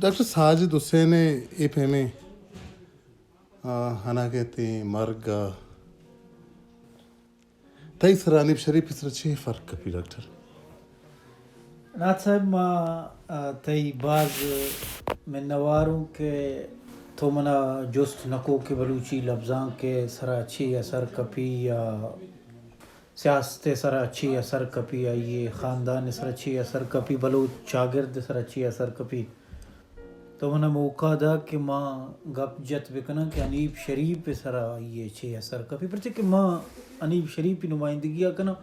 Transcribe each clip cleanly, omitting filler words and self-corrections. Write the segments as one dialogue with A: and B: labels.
A: Doctor Sajid حسین اے فہمے ہنا کہتے ہیں مرگا تئی سرانب شریف اس رچے فرق کپی ڈاکٹر
B: نات صاحب ما تئی بعض من نواروں کے تو منا جست نکو کے بلوچی لفظاں کے سرا اچھی اثر کپی یا سیاست سرا اچھی اثر کپی یا یہ خاندان سر اچھی اثر کپی بلوچ شاگرد سر اچھی اثر کپی تو منا موقع دا کہ ماں گپ جت بکنا کہ انیب شریف سرا یہ اچھی اثر کپی پرچہ کہ ماں انیب شریف کی نمائندگی کنا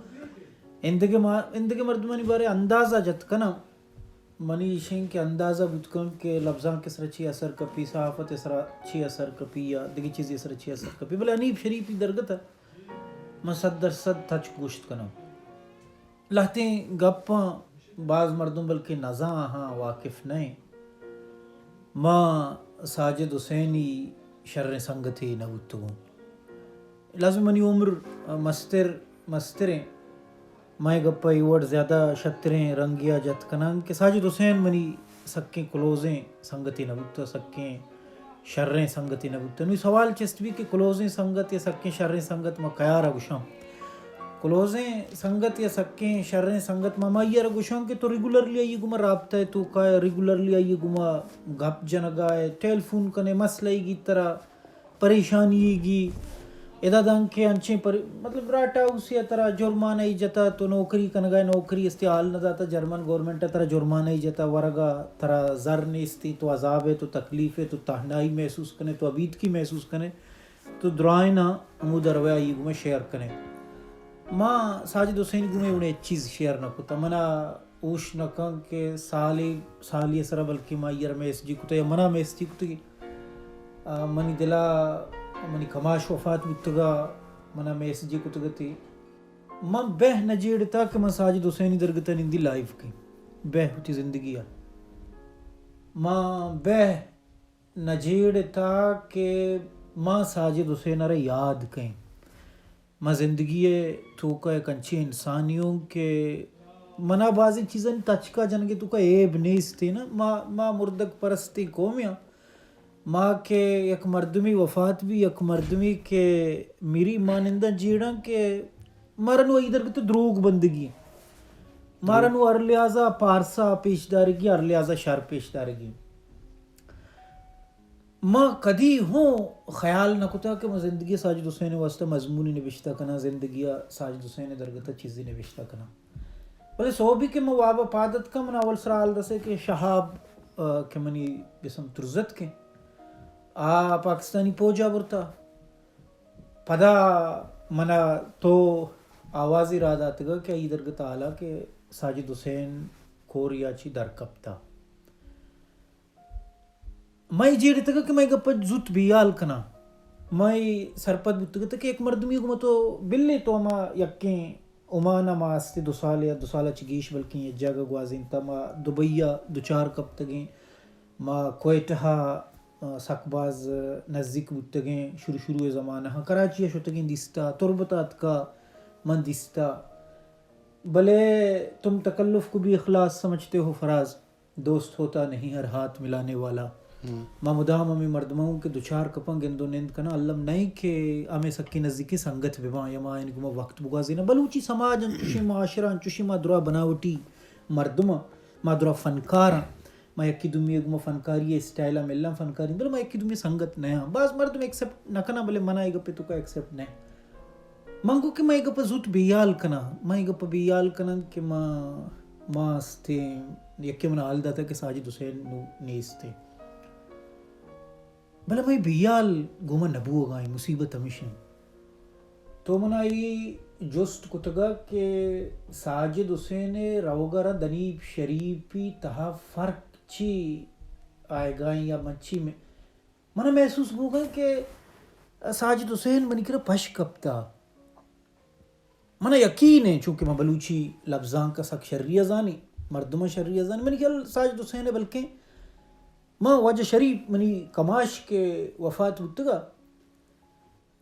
B: اندگے مردمانی بارے اندازہ جت کنا منی شین کے اندازہ بتکن کہ لفظاں کے سر اچھی اثر کپی صحافت سر اچھی اثر کپی یا دیگی چیزی سر اچھی اثر کپی بلے انیب شریفی درگتا میں 100% تھچ گوشت کنا لہتیں گپاں بعض مردم بلکہ نزاں ہاں واقف نہیں ماں ساجد حسینی شر سنگتی نبوتگوں لازم منی عمر مستریں میں گپا ایوڑ زیادہ شتریں رنگیا جت کنان کہ ساجد حسین منی سکیں کلوزیں سنگتی نبوتا سکیں شریں سنگتی نبوتا نوی سوال چست بھی کہ کلوزیں سنگت یا سکیں شریں سنگت ما کیارا گوشاں کلوزیں سنگت یا سکیں شریں سنگت ما یہ رگوشاں کہ تو ریگولرلی آئیے گما رابطہ ہے تو کا ریگولرلی آئیے گما گپ جنگا ہے ٹیل فون کنے مسئلہ گی طرح پریشانی گی ادا دان کے انچیں پر مطلب راٹا اسی طرح جرمانہ ہی جتا تو نوکری کنگائے نوکری استعال نہ جاتا جرمن گورنمنٹ طرح جرمانہ ہی جتا ورگا طرح زر نیستی تو عذاب ہے تو تکلیف ہے تو تہنائی محسوس کنے تو عبید کی محسوس کنے تو درائنہ امود رویا یہ گمیں شیئر کنے ماں ساجد حسین گمیں انہیں چیز شیئر نہ کتا منا اوش نہ کن کہ سالی سرا بلکہ ماں یہ رمیس جی کتا یا منا میس جی کتا منی دلا منی کماش وفات بتگا منا میس جی کتگتی من بہ نجیڑ تا کہ من ساجد حسینی درگتا نندی لائف کی بہ ہوتی زندگی ہے ماں بہ نجیڑ تا کہ ماں ساجد حسین ارے یاد کہیں ماں زندگی تو کا ایک انچی انسانیوں کے منا بازی چیزیں تچکا جنگے تو کا عیب نیستی نا ماں مردک پرستی قومیاں ماں کے یک مردمی وفات بھی یک مردمی کے میری مانندہ جیڑاں کے مارنو ادھر تو دروگ بندگی مارنو ہر لحاظہ پارسا پیش دارگی ہر لحاظہ شر پیش دارگی ماں کدی ہوں خیال نہ کتا کہ میں زندگی ساجد حسین واسطہ مضمونی نوشتہ کنا زندگی ساجد حسین درگتا چیزی نوشتہ کنا بلے سو بھی کہ میں وابا پادت کا من اول سرال رسے کہ شہاب کہ منی بسم ترزت کے پاکستانی پوجا برتا پدا منا تو آوازی راد آتگا کہ ای درگتا آلا کہ ساجد حسین کوریا چی در کپتا میں جیڑ تگا کہ میں گپا زوت بیال کنا میں سرپد بتگا کہ ایک مردمی گما تو بلے تو ما یکیں عمانہ ما آستے 2 سال یا 2 سالہ چگیش بلکہ یہ جگہ گوازین تا ما دبئیہ 2-4 کپ تگیں ما کوئٹہ سکباز نزدیک بتگیں شروع زمانہ کراچی شتگیں دیستا تربتات کا من دیستا بلے تم تکلف کو بھی اخلاص سمجھتے ہو فراز دوست ہوتا نہیں ہر ہاتھ ملانے والا ما مدام ہمیں مردموں کے 2-4 کپاں گندو نیند کنا علم نہیں کہ ہمیں سکی نزدیکی سنگت ببا یا ما ان کو وقت بگازینا بلوچی سماج انچوشی معاشرہ انچوشی ما درا بناوٹی مردمہ ما درا فنکاراں ما یکی دومی اگما فنکاری اسٹائلہ ملن فنکاری بلے ما یکی دومی سنگت نہیں بعض مردم ایکسپٹ نکنا بلے منا ایگا پہ تو کا ایکسپٹ نہیں منگو کہ ما ایگا پہ زوت بیال کنا ما ایگا پہ بیال کنا کہ ما استے یکی منا حال داتا کہ ساجد حسین نیستے بلے میں بیال گوما نبو گائی مصیبت ہمیشہ تو منا یہ جست کتگا کہ ساجد حسین روگرہ دنیب شریفی تہا فرق چی آئے گائیں یا منچی میں منا محسوس ہوگا کہ ساجد حسین منی کرا پش کپتا منا یقین ہے چونکہ میں بلوچی لفظاں کا سک شریعہ زانی مردمہ شریعہ زانی منی کہ ساجد حسین ہے بلکہ ماں وجہ شریف منی کماش کے وفات بتگا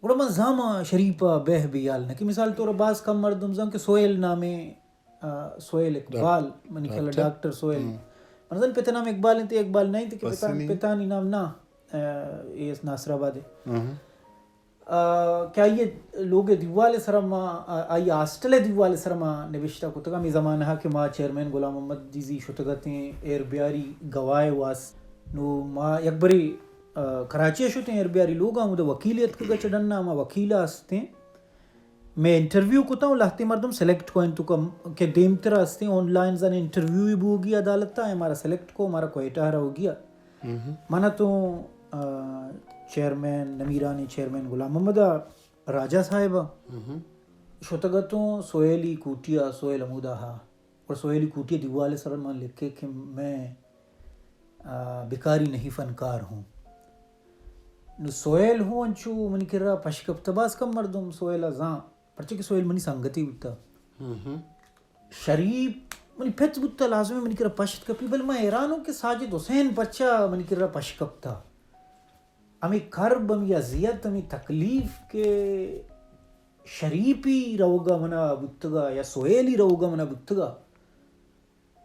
B: گوڑا من زاما شریفہ بہ بیال نہ کہ مثال طور بعض کم مردم زم کہ سویل نامے سویل اقبال منی کہ ڈاکٹر سویل مثلا پتہ نام اقبال ہیں، اقبال نہیں تھے کہ
A: پسنی
B: پتہ نہیں نام نہ یہ ناصر آباد ہے.
A: ہاں
B: کیا یہ لوگ دیوال سرما آئی ہاسٹل دیوال سرما نوشتہ کتگا می زمانہ کہ ما چیئرمین غلام محمد جیزی شتگتیں ایر بیاری گواہ واس نو ما یکبری کراچی شوتے ایر بیاری لوگ آمود وکیلیت کا چڑھنا ما وکیلہ ہستے میں انٹرویو کتا ہوں لہتی مردم سلیکٹ کو انتو کہ دیم ترہ ہستے آن لائن زن انٹرویو بھی ہو گیا عدالتہ ہے ہمارا سلیکٹ کو ہمارا کوئٹہ رہا ہو گیا مانا تو چیئرمین نمیرانی چیئرمین غلام محمد راجہ صاحبہ شتگتوں سویلی کوٹیا سویل عمودہ اور سویلی کوٹیا دیوال سرمان لکھے کہ میں بیکاری نہیں فنکار ہوں. نو سویل ہوں انچو منی کر رہا پشکب تباس کم مردم سویل ازاں پرچہ کہ سویل منی سنگتی ہوتا شریف منی پھت بودتا لازمی منی کر رہا پشت کپی بل میں حیران ہوں کہ ساجد حسین بچہ منی کر رہا پشکب تھا ہمیں کرب ہمیں اذیت ہمیں تکلیف کے شریفی روگا منا بتگا یا سویلی روگا منا بتگا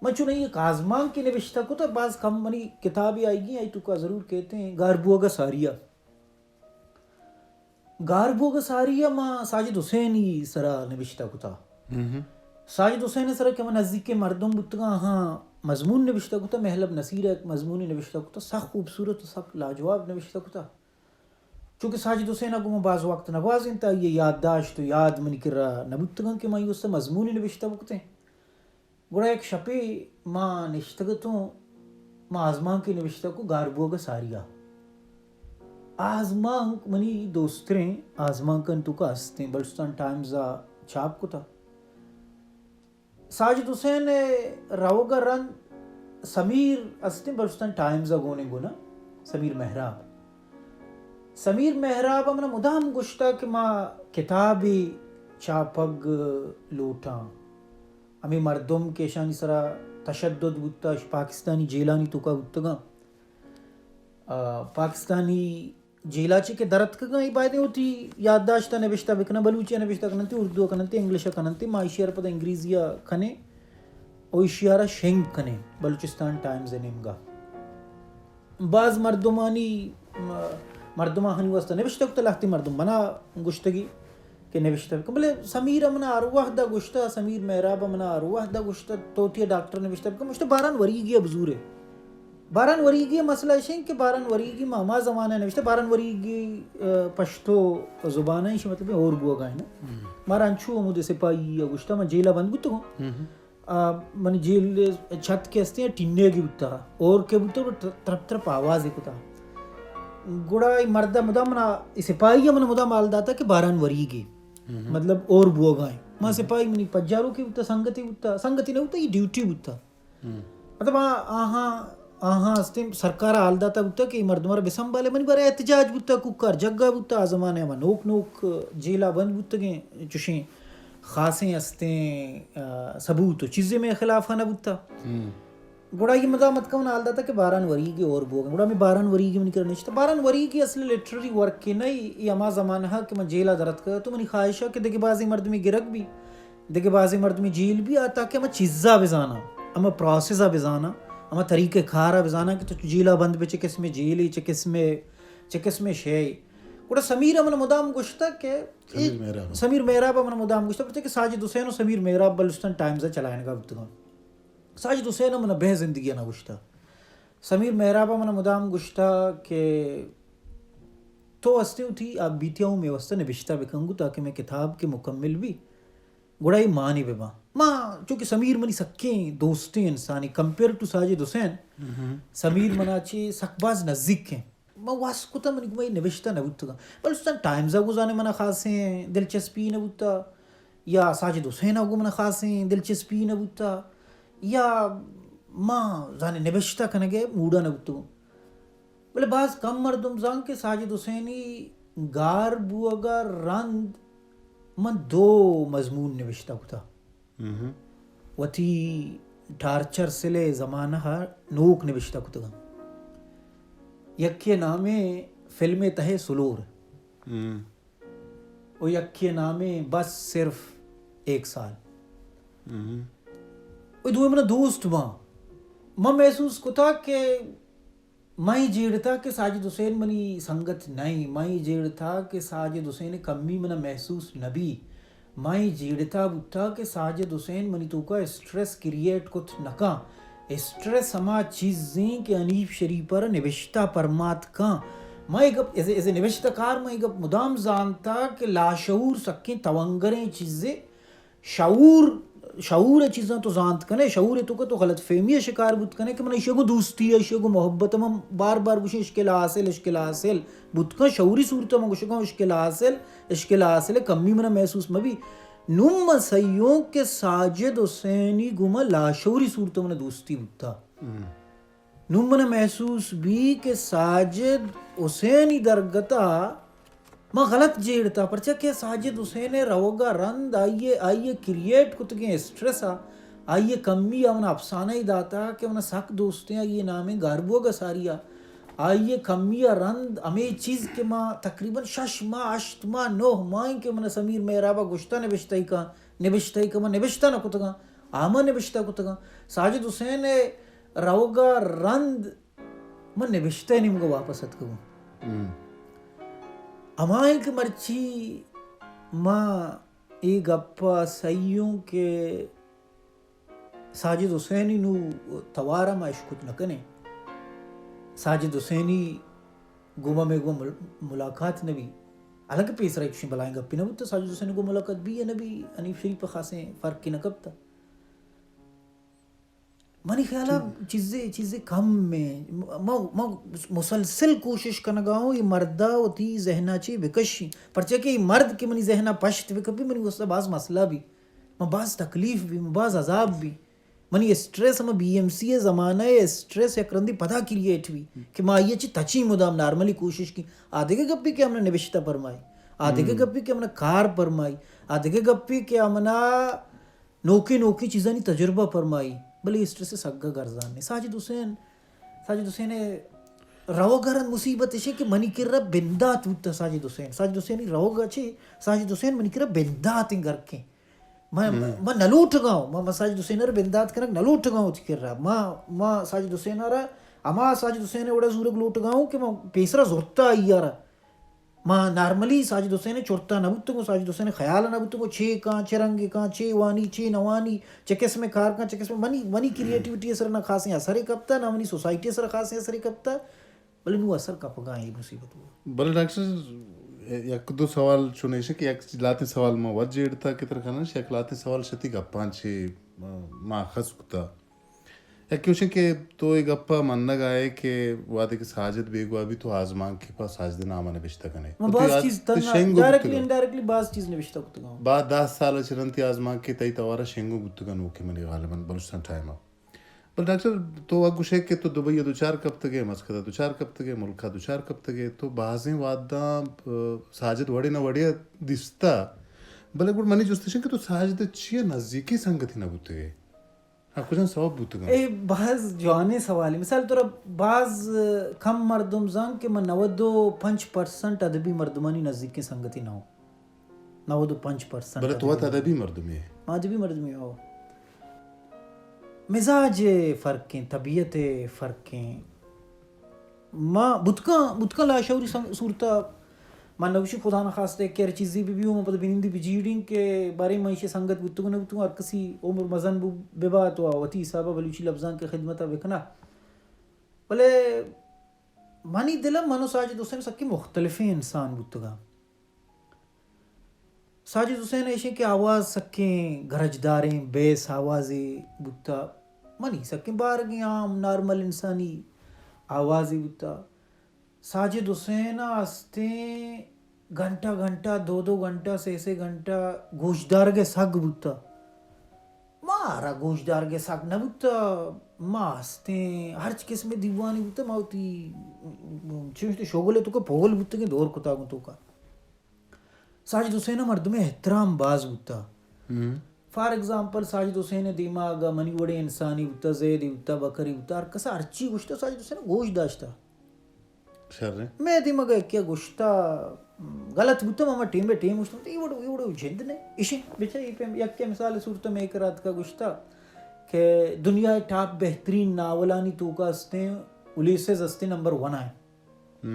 B: مچو نہیں ایک آزمان کی نوشتہ کو تو بعض کم منی کتابیں آئی گی آئی تو کا ضرور کہتے ہیں گاربوگا ساریہ گاربوگا ساریہ ما ساجد حسین ہی سرا نوشتہ کو تھا ساجد حسین سرا کہ من نزدیک کے مردم بتگا ہاں مضمون نوشتہ کو تھا محلب نصیر ایک مضمونی نوشتہ کو تھا سخ خوبصورت سخ لاجواب نوشتہ کو تھا چونکہ ساجد حسین اگو بعض وقت نوازن تا یہ یادداشت تو یاد منی کر رہا نبتگا کہ مائی اس سے مضمونی نوشتہ بکتے ہیں گوڑا ایک شپے ماں نشتگتوں ماں آزمان کی نوشتہ کو گاربوگا ساریہ آزمان منی دوستریں آزمان کن تو کا ہستے بلوچستان ٹائمز چھاپ کو تھا ساجد حسین راوگا رن سمیر ہستے بلوچستان ٹائمز گونے گونا سمیر محراب امنا مدام گشتا کہ ماں کتابی چاپگ لوٹاں ہمیں مردم کے شانی سرا تشدد بودتا پاکستانی جیلانی تو کا بودتگا پاکستانی جیلا چی کے درد کا گئی بائدیں ہوتی یادداشتہ نوشتہ بکنا بلوچیہ نوشتہ کننتی اردو کننتی انگلشہ کننتی معاشیار پتہ انگریزیہ کھنے اوشیارہ شنگ کھنے بلوچستان ٹائمز نمگا بعض مردمہ ہنی واسطہ نوشتہ کتا لہتی مردم بنا گشتگی کہ نوشتہ بکن بلے سمیر امنا ارواح دا گشتہ سمیر محراب امنا ارواح دا گشتہ توتیہ ڈاکٹر نوشتہ بکن مجھتے باران وریگی ابزور ہے باران وریگی مسئلہ شنگ کہ باران وریگی ماما زمانہ نوشتہ باران وریگی پشتو زبانہ ہی مطلب اور بوا گئے نا مارا انچو مجھے سپاہی یا گشتہ میں جیلہ بند بتا ہوں من جیل چھت کے ہستے ہیں ٹننے کی بتا اور کے بتا ترپ ترپ آواز ایک بتا گوڑا مردہ مدام منا سپاہی منا مدام آل داتا کہ باران وریگی مطلب اور بوا گائیں ماں سپاہی منی پجاروں کی بتا سنگتی نہ ہوتا یہ ڈیوٹی بتا مطلب آہاں ہستے سرکار آل داتا بتا کہ مردمارا بسم بالے منی بارا احتجاج بتا ککر جگہ بتا آزمانے ہما نوک جیلہ بند بتا گئیں چوشیں خاصیں ہستیں ثبوت چیزیں میں خلاف نہ بتا گوڑا یہ مدامت کا آل داتا کہ باران وریگی اور بوا گئیں گوڑا میں باران وریگی منی کرنے چاہتا باران وریگی اصل لیٹرری ورک کے نہیں یہ اما زمانہ کہ میں جیلہ درد کر تو منی خواہشہ کہ دیکھے بازی مردمی گرگ بھی دیکھے بازی مردمی جیل بھی آتا کہ میں چیزہ بزانا اما پروسیسہ بزانا اما طریقہ کھارا بزانا کہ تو جیلہ بند بے چکس میں جیلی چکس میں شے گوڑا سمیر امن مدام گشتا کہ سمیر محراب امن مدام گشتا پرچہ کہ ساجد حسین و سمیر محراب بلوچستان ٹائمز چلائن گا بتگا ساجد حسین امن بہ زندگی نہ گشتا سمیر محراب امن مدام گشتا کہ تو ہستے تھی آپ بیتیا ہوں میں وسطہ نبشتہ بکنگو تاکہ میں کتاب کے مکمل بھی گوڑائی مانی بے ماں چونکہ سمیر منی سکیں دوستے انسانی کمپیر ٹو ساجد حسین سمیر مناچے سکباز نزدیک ہیں میں واسکتا منی کو میں نوشتہ نبوتا بلوچستان ٹائمز گزانے منا خاصیں دلچسپی نبوتا یا ساجد حسین اگو منا خاصیں دلچسپی نبوتا یا ماں زانے نوشتہ کنگے موڈا نبوتا بلے بعض کم مردم زان کے ساجد حسینی گار بوگا رند من دو مضمون نوشتہ کتا وتی ٹارچر سلے زمانہ نوک نوشتہ کتا یکی نامے فلم تہ سلور و یکی نامے بس صرف 1 سال وہ دوئے منا دوست ماں میں محسوس کتا کہ میں جیڑ تھا کہ ساجد حسین منی سنگت نہیں، میں جیڑ تھا کہ ساجد حسین کمی منا محسوس نبی، میں جیڑ تھا بتا کہ ساجد حسین منی تو کا اسٹریس کریٹ کت نکا، اسٹریس ہما چیزیں کہ انیف شریف پر نوشتہ پرمات کان، میں گپ ایسے نوشتہ کار میں گپ مدام زانتا کہ لاشعور سکیں توانگریں چیزیں شعور چیزاں تو زانت کنے، شعور تو کا تو غلط فہمی شکار بت کنے کہ من اشیاء دوستی ہے اشیاء محبت ہم بار بار گوشے اشکل حاصل بت کا شعوری صورت میں گوشے اشکل حاصل کمی من محسوس مبی نم سیوں کے ساجد حسینی گما لاشعوری صورت من دوستی بتا نم من محسوس بھی کہ ساجد حسینی درگتا میں غلط جیڑتا پرچہ کہ ساجد حسین روگا رند آئیے کریٹ کتگیں اسٹریس آئیے کمی امنا افسانہ ہی داتا کہ انہیں سک دوستیں آئیے نامیں گاربو گا ساریا آئیے کمی رند ہمیں چیز کے ماں تقریباً 6 ماہ 8 ماہ 9 ماہ کے من سمیر محرابہ گشتہ نبشتہ کا میں نبشتہ نہ کتگا آما نبشتہ کتگا ساجد حسین روگا رند میں نبشتہ نہیں مگا واپس اتگا امائیں کہ مرچی ماں ای گپا سیوں کے ساجد حسینی نو توارا ما اشکت نکنے ساجد حسینی گوما میں گو ملاقات نبی الگ پیسرا ایکشن بلائیں گپی نبی تو ساجد حسینی گو ملاقات بھی ہے نبی انیف شریف خاصیں فرق کی نکبتا منی خیالہ چیزیں کم میں میں مسلسل کوشش کنگاؤں یہ مردہ ہوتی ذہنہ چی بکشی پرچہ کہ یہ مرد کے منی ذہنہ پشت بکبی منی اس بعض مسئلہ بھی میں بعض تکلیف بھی میں بعض عذاب بھی منی اسٹریس میں بی ایم سی زمانہ اسٹریس یک رندی پتہ کریٹ بھی کہ میں یہ چی تچی مدام نارملی کوشش کی آدھے کے گپی کہ ہم نے نوشتہ پرمائی آدھے کے گپی کہ ہم نے کار پرمائی آدھے کے گپی کہ ہم نے نوکی چیزانی تجربہ پرمائی بلے اسٹریس سے سگا گرزان نے ساجد حسین رو گرن مصیبت ہے کہ منی کر رہا بندات ہوتا ساجد حسین رو گا چھے ساجد حسین منی کر رہا بندات ہیں گر کے میں نلوٹ گاؤں میں ساجد حسین رہا بندات کرنگ نلوٹ گاؤں چی کر رہا میں ساجد حسین رہا اما ساجد حسین وڑا زورگ لوٹ گاؤں کہ میں پیسرا زورتا آئی رہا ماں نارملی ساجد حسین چورتا نبوتگو ساجد حسین خیال نبوتگو چھے کان چرنگے کان چھے وانی چھے نوانی چکس میں کار کان چکس میں منی کریٹیوٹی اثر نہ خاصیں اثر کپتا نہ منی سوسائٹی اثر خاصیں اثر کپتا بلے نو اثر کپ گا یہ مصیبت ہوا
A: بلے ڈاکٹر یک دو سوال چنے سے کہ یک لاتے سوال میں وجہ جیڑتا کہ ترکھانا یک لاتے سوال شتی گا پانچے ماں خس کتا یک کیوشن کہ تو ایک گپا مننا گائے کہ وعدے کہ ساجد بیگو ابھی تو آزمان کے پاس ساجد نامہ نبشتہ کنے
B: بعض چیز ڈائریکٹلی انڈائریکٹلی بعض چیز نبشتہ کتا گا
A: بعد 10 سال چرنتی آزمان کے تئی توارا شنگو گتگا نوکے منی غالباً بلوچستان ٹائمہ بل ڈاکٹر تو اگو شیک کہ تو دبئی دو چار کب تگے مسکتہ دو چار کب تگے ملکہ دو چار کب تگے تو بعضیں وعدہ ساجد وڑے نہ وڑے دستا بلے گوڑ منی جستشن کہ تو ساجد چیئے نزدیکی سنگتی نہ بوتے کچھ سواب بوتے گا
B: بعض جوانے سوالی مثال طور بعض کم مردم زن کہ میں 95% ادبی مردمانی نزدیکی سنگتی نہ ہو 95%
A: بلے تو ادبی مردمی ہے
B: ادبی مردمی ہو مزاج فرقیں طبیعت فرقیں ماں بتکا لاشعوری صورتہ ماں نوشی خدا نخواستہ کہ ہر چیزی بھی ہوں پتہ بینندی بجیڑیں کے بارے میں اسے سنگت بتگو نبتوں اور کسی عمر مزن ببا تو آواتی صاحبہ بلوچی لفظان کے خدمتہ بکنا بلے مانی دلم منو ساجد حسین سکی مختلفیں انسان بتگا ساجد حسین ایشے کہ آواز سکیں گرجداریں بیس آوازی بتا منی سکیں بارگی عام نارمل انسانی آوازی بتا ساجد حسین آستیں گھنٹہ 2 گھنٹہ سے گھنٹہ گوشدار کے سگ بتا مارا گوشدار کے سگ نہ بتا ماں آستیں ہر قسم دیوانی بتا ماوتی چیزتے شوگلے تو کا پھول بتا کہ دور کتا گو تو کا ساجد حسین مرد میں احترام باز بتا فار ایگزامپل ساجد حسین دیماغ منی وڑے انسانی بتا زیدی بتا بکری بتا اور کسا ہرچی گوشتا ساجد حسین گوشت داشتا میں دیماغ کیا گوشتا غلط بتا ماما ٹیم بے ٹیم گوشتا یہ وڑو جھند نے اشن بچا یک کے مثال صورت میں ایک رات کا گوشتا کہ دنیا ٹاپ بہترین ناولانی تو کا ہستے یولیسز ہستے نمبر 1 آئے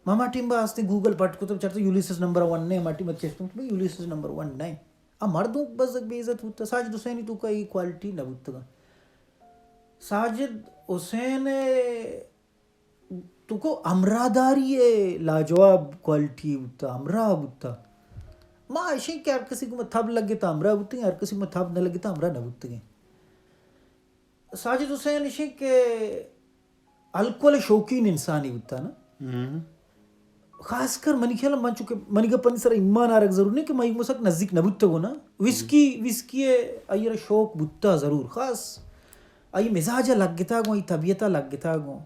B: ماما ٹیم با ہستے گوگل پٹ کو تو چرتے یولیسز نمبر 1 نے ماٹی بچے تو یولیسز نمبر 1 نہیں مردوں بس بے عزت ہوتا ساجد حسین تو کا یہ کوالٹی نہ ہوتا ساجد حسین تو کو امراداری لاجواب کوالٹی ہوتا امرا ہوتا ماں ایشیں کہ ہر کسی کو میں تھب لگے تو امرا ہوتے ہیں ہر کسی میں تھب نہ لگے تو امرا نہ ہوتے ہیں ساجد حسین ایشیں کہ الکول شوقین انسانی ہوتا نا خاص کر منی خیال من چکے منی کا پن سر ایمان آرک ضرور نہیں کہ میں مسک نزدیک نہ بوتا گو نا وسکی ایرا شوق بوتا ضرور خاص آئی مزاجہ لگ گتا گو آئی طبیعتہ لگ گتا گو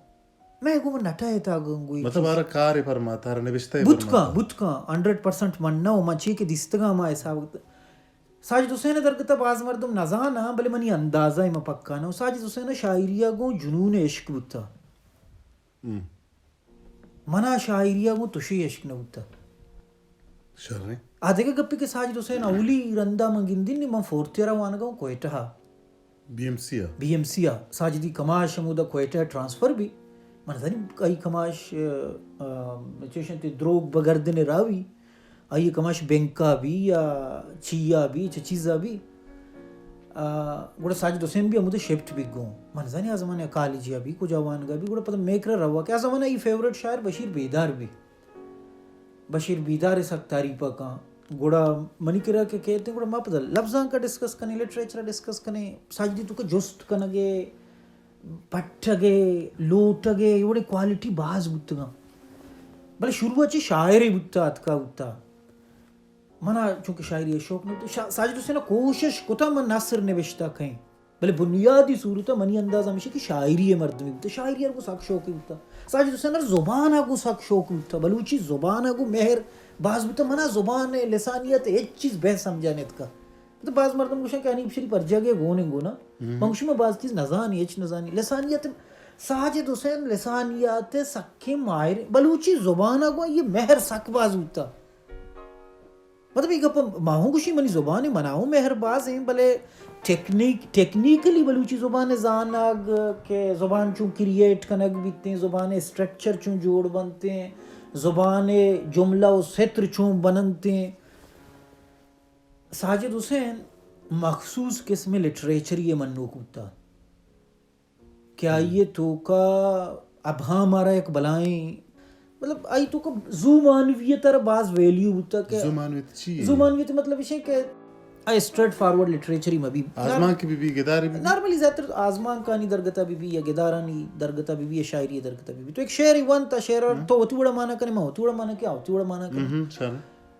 B: میں گو نٹا ہے گو
A: مطلب آرہ کار فرماتا ہے نوشتہ
B: بوتکا 100% مننا ہو مچے کے دستگاہ ما ایسا وقت ساجد حسین درگتا باز مردم نزانا بلے منی اندازہ میں پکا نا ساجد حسین شاعریہ گو جنون عشق بوتا منا شاعریہ گو تشی عشق نہ ہوتا
A: شرنے
B: آدھے کا گپی کے ساجد حسین اولی رندہ منگندن من فورتیرہ وانگاؤں کوئٹہ
A: بی ایم سی
B: ساجدی کماش مودہ کوئٹہ ٹرانسفر بھی من دنی کئی کماش چیشن تی دروگ بگردن راوی آئی کماش بینکا بھی یا چیا بھی چیزا بھی گوڑا ساجد حسین بھی ہمودے شفٹ بھی گوں من دنی آزمانے کالجیا بھی کجا وانگا بھی گوڑا پتہ میکر رہا کہ آزمانے ای فیورٹ شاعر بشیر بیدار بھی بشیر بیدار سک تاریپا کا گوڑا منی کرا کہ کہتے ہیں گوڑا ما پتہ لفظاں کا ڈسکس کنے لٹریچر ڈسکس کنے ساجدی تو کا جست کنگے پٹھگے لوٹگے یہ بڑے کوالٹی باز بودتا بلے شروع اچھی شاعری بودتا اتکا بودتا منا چونکہ شاعری شوق نہیں ہوتا ساجد حسین کوشش کتا من ناصر نوشتا کہیں بلے بنیادی صورتا منی اندازہ ہمیشہ کہ شاعری مرد میں بودتا شاعری کو ساک شوق ہوتا ساجد حسین زبان کو ساک شوق ہوتا بلوچی زبان کو مہر باز بودتا منا زبان لسانیت ایک چیز بہ سمجھانے کا تو بعض مردم گوشن کہ انیب شریف پر جگہ گونے گو نا منگوشی میں بعض چیز نزانی ایچ نزانی لسانیت ساجد حسین لسانیات سکھے ماہر بلوچی زبانہ کو یہ مہر سک باز ہوتا مطلب یہ گپا ماہوں گوشی منی زبان مناؤں مہر باز ہیں بلے ٹیکنیکلی بلوچی زبان زانگ کہ زبان چون کریٹ کنگ بیتے ہیں زبان اسٹرکچر چون جوڑ بنتے ہیں زبان جملہ و ستر چون بنتے ہیں ساجد حسین مخصوص قسم لٹریچر یہ منوق ہوتا کیا یہ تو کا اب ہاں ہمارا ایک بلائیں مطلب آئی تو کا زو مانویت اور بعض ویلیو ہوتا کہ زو مانویت مطلب اسے کہ آئی اسٹریٹ فارورڈ لٹریچری میں بھی
A: آزمان کی بھی گداری بھی
B: نارملی زیادہ تر آزمان کانی درگتا بھی یا گدارانی درگتا بھی یا شاعری درگتا بھی تو ایک شعر ہی ون تا شعر تو ہوتی بڑا مانا کرنے میں ہوتی بڑا مانا کیا ہوتی بڑا مانا کرنے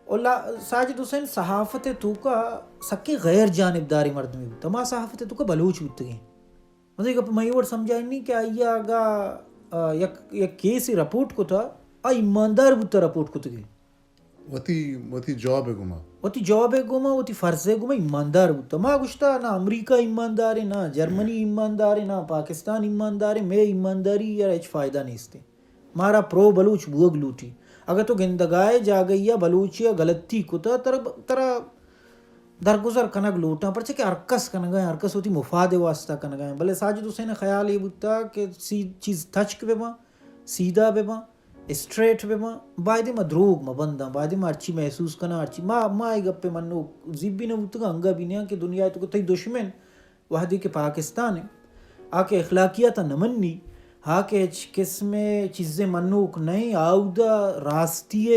B: اور ساجد حسین صحافت تو کا سکے غیر جانبداری مرد میں ہوتا ما صحافت تو کا بلوچ ہوتا گئے مطلب ایک میں یہ سمجھا نہیں کہ آئی آگا یک کیسی رپورٹ کو تھا آئی ایماندار بودتا رپورٹ کو تگئے
A: وتی جواب ہے گما
B: وتی جواب ہے گما وتی فرض ہے گما ایماندار بودتا ما گوشتا نہ امریکہ ایماندار ہے نہ جرمنی ایماندار ہے نہ پاکستان ایماندار ہے میں ایمانداری یا ایچ فائدہ نہیں استے مارا پرو بلوچ بوگ لوٹی اگر تو گندگائے جا گئی یا بلوچیا غلطی کتا ترا درگزر کنگ لوٹا پرچہ کہ ارکس کنگائیں ارکس ہوتی مفاد واسطہ کنگائیں بلے ساجد حسین خیال یہ بودتا کہ چیز تچک بے ماں سیدھا بے ماں اسٹریٹ بے ماں بائدے میں دروگ میں بندہ بائدے میں ارچی محسوس کنا ارچی ماں ایک گپے منو زیب بھی نہ بودتا گا انگا بھی نہیں کہ دنیا تو تی دشمن وحدی کے پاکستان ہے آکے اخلاقیات نمنی ہاں کہ قسم چیزیں منوک نہیں آؤدہ راستی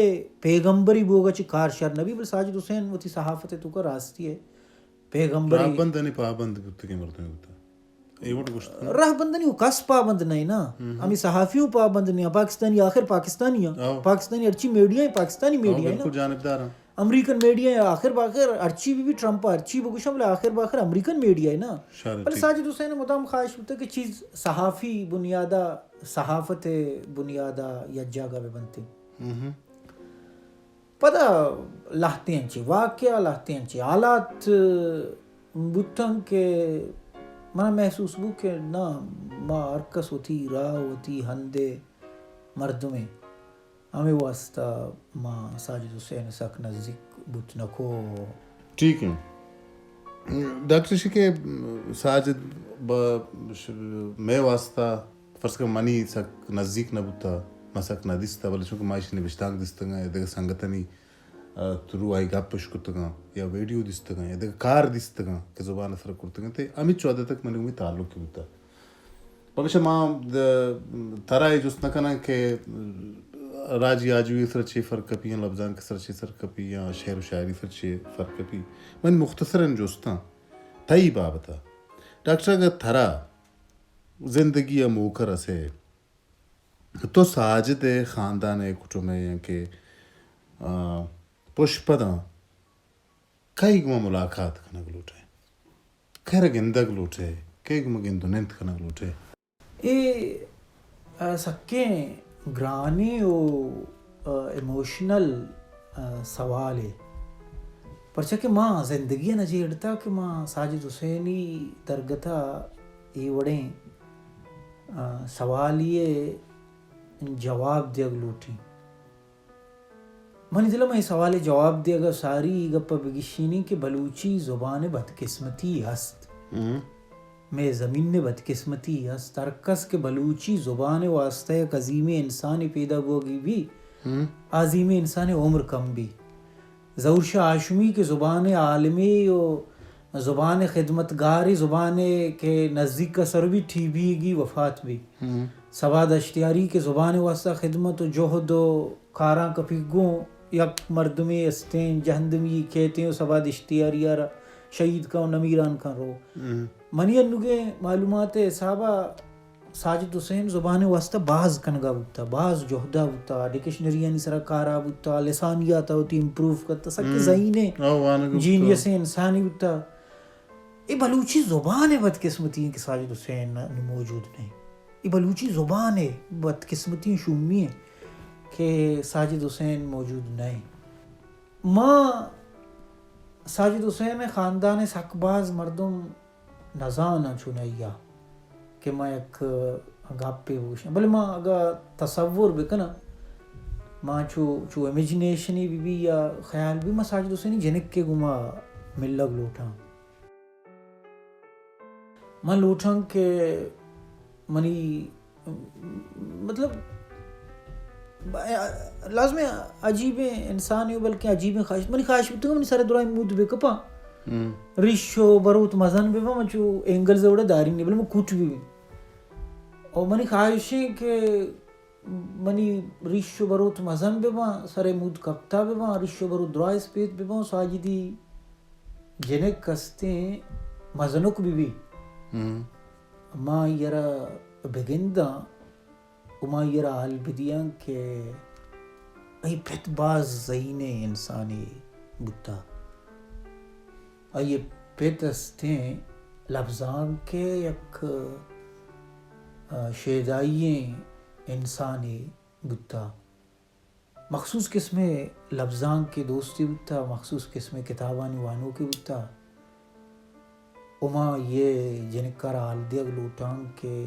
B: پیغمبری بوگا چی کار شر نبی بل ساجد حسین وہ تھی صحافت تو کا راستی ہے پیغمبری
A: پابند نہیں پابند بودتا کہ مرد میں ہوتا
B: راہ بند نہیں کس پابند نہیں نا ہمیں صحافیوں پابند نہیں پاکستانی آخر پاکستانی ہیں پاکستانی ارچی میڈیا ہیں پاکستانی میڈیا ہیں
A: جانبدار ہیں
B: امریکن میڈیا ہے آخر باخر ارچی بھی ٹرمپ ارچی بگوشم بلے آخر باخر امریکن میڈیا ہے نا بلے ساجد حسین مدام خواہش ہوتا کہ چیز صحافی بنیادہ صحافت بنیادہ یا جاگہ میں بنتے پتہ لاہتے ہیں چی واقعہ لاہتے ہیں چی حالات بوتن کے منا محسوس بو کہ نا ما ارکس ہوتی راہ ہوتی ہندے مردمیں ہمیں واسطہ ماں ساجد حسین سک نزدیک بوت نکو
A: ٹھیک ہے ڈاکٹر شکے ساجد میں واسطہ فرض کر منی سک نزدیک نبوتا مسک ندیستا بل چونکہ مائش نے بشتاک دستگا یا دغه سنگتنی ترو آئی گپش کتگا یا ویڈیو دستگا یا دغه کار دستگا کہ زبان اثر کرتگا تے امی چودہ تک منی امی تعلق کی ہوتا پکش ما ترائے جس نکنا کہ راجی آجوی سرچے فرق کپی لفظان کے سرچے سر کپی یا شعر و شاعری سرچے فرق کپی من مختصراً جوستا تئی بابتا ڈاکٹر اگر تھرا زندگی موکر اسے تو ساجد خاندان کٹمے یا کہ پشپدا کئی گما ملاقات کنگ لوٹے خیر گندگ لوٹے کئی گما گندننت کنگ لوٹے
B: اے سکے گرانی و ایموشنل سوال ہے پرچہ کہ ماں زندگی نجیڑتا کہ ماں ساجد حسینی درگتا یہ وڑیں سوالیے جواب دیگ لوٹی منی دل میں سوال جواب دے گا ساری گپا بگشینی کہ بلوچی زبان بدقسمتی ہست میں زمین نے بدقسمتی ہست ترکس کے بلوچی زبان واسطہ ایک عظیم انسان پیدا ہوگی بھی عظیم انسان عمر کم بھی ظہور شاہ ہاشمی کے زبان عالمی و زبان خدمتگاری زبان کے نزدیک کا سر بھی ٹھی بھی گی وفات بھی سواد اشتیاری کے زبان واسطہ خدمت و جہد و کاراں کپیگوں یک مردمی استین جہندمی کہتے ہیں سواد اشتیاری شہید کا و نمیران کا رو منی انگے معلومات حسابہ ساجد حسین زبان واسطہ بعض کنگا بوتا بعض جہدہ بوتا ڈکشنری یعنی سرا کارا بوتا لسانیات ہوتی امپروو کرتا سکے زہینے جینیس انسانی بوتا یہ بلوچی زبان بدقسمتی ہیں کہ ساجد حسین موجود نہیں یہ بلوچی زبان ہے بدقسمتی شومی ہے کہ ساجد حسین موجود نہیں ماں ساجد حسین خاندان سکباز مردم نزانہ چنیا کہ میں ایک گپ پہ پوچھیں بلے ماں اگر تصور بکنا ماں چو امیجنیشنی بھی یا خیال بھی ماں ساجد حسینی جنک کے گما ملگ لوٹاں ماں لوٹاں کہ منی مطلب لازم عجیب انسان ہے بلکہ عجیب خواہش منی خواہش بھی تو منی سارے دورائیں مود بے کپا ریشو بروت مزن بے ماں چو اینگل زوڑا داری نہیں بلے ماں کوٹ بھی اور منی خواہشیں کہ منی ریشو بروت مزن بے ماں سارے مود کپتا بے ماں ریشو بروت درائز پیت بے ماں ساجدی جنک کستیں مزنک بھی ماں یرا بگندہ وما یرا حال بدیاں کہ ای پت باز زینے انسانی بتا ای پت استیں لفظان کے یک شیدائیں انسانی بتا مخصوص قسم لفظان کے دوستی بتا مخصوص قسم کتابانی وانوں کی بتا وما یہ جنکار حال دیگ لوٹان کے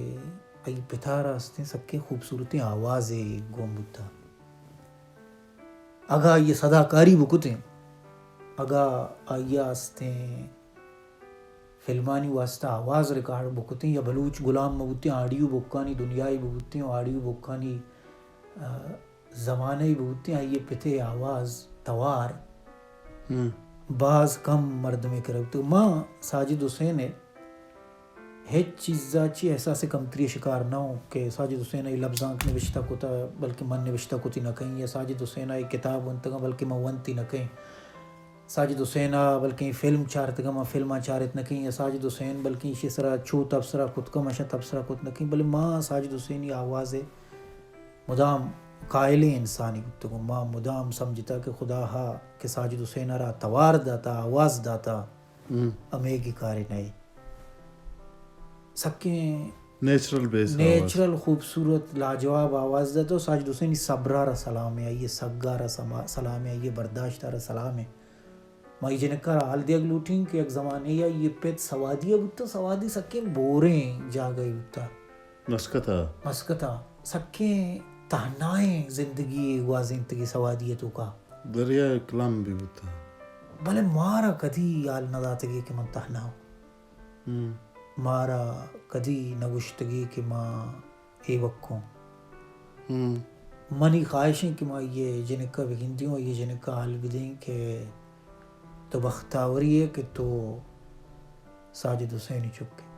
B: ای پتارا ہستیں سب کے خوبصورتی آوازیں گوم بتا اگا یہ صداکاری بکتیں اگا آیا ہستیں فلمانی واسطہ آواز ریکارڈ بکتیں یا بلوچ غلام مبوتیں آڈیو بکانی دنیای بکتیں آڈیو بکانی زمانے بکتیں آئیے پتے آواز توار بعض کم مرد میں کرتے ماں ساجد حسین ہے ہیچ چیزا چی احساس کمتری شکار نہ ہو کہ ساجد حسین ای لفظاں نوشتہ کتا بلکہ من نوشتہ کتی نہ کہیں یا ساجد حسین ای کتاب ونتگا بلکہ میں ونتی نہ کہیں ساجد حسین بلکہ فلم چارتگا میں فلمہ چارت نہ کہیں یا ساجد حسین بلکہ اسی سرا چھو تبصرہ کت کا مشا تبصرہ کت نہ کہیں بلکہ ماں ساجد حسینی آواز مدام قائل انسانی گفتگو ماں مدام سمجھتا کہ خدا ہا کہ ساجد حسین را توار داتا آواز داتا امیگی کاری نہیں سکیں نیچرل خوبصورت لاجواب آواز دیتا ساجد حسینی صبرارا سلام ہے یہ سگارا سلام ہے یہ برداشتارا سلام ہے مائی جنکار حال دیگ لوٹیں کہ ایک زمانے یا یہ پیت سوادی بتا سوادی سکیں بوریں جا گئی بتا مسکتا سکیں تہنائیں زندگی زندگی سوادیتوں کا
A: دریا کلام بھی بتا
B: بلے مارا کدھی آل نہ داتے گئے کہ من تہنا ہو مارا کدی نگشتگی کہ ماں اے وکوں منی خواہشیں کہ ماں یہ جنکا بگندیوں یہ جنکا حال بدیں کہ تو بختاوری ہے کہ تو ساجد حسینی چکے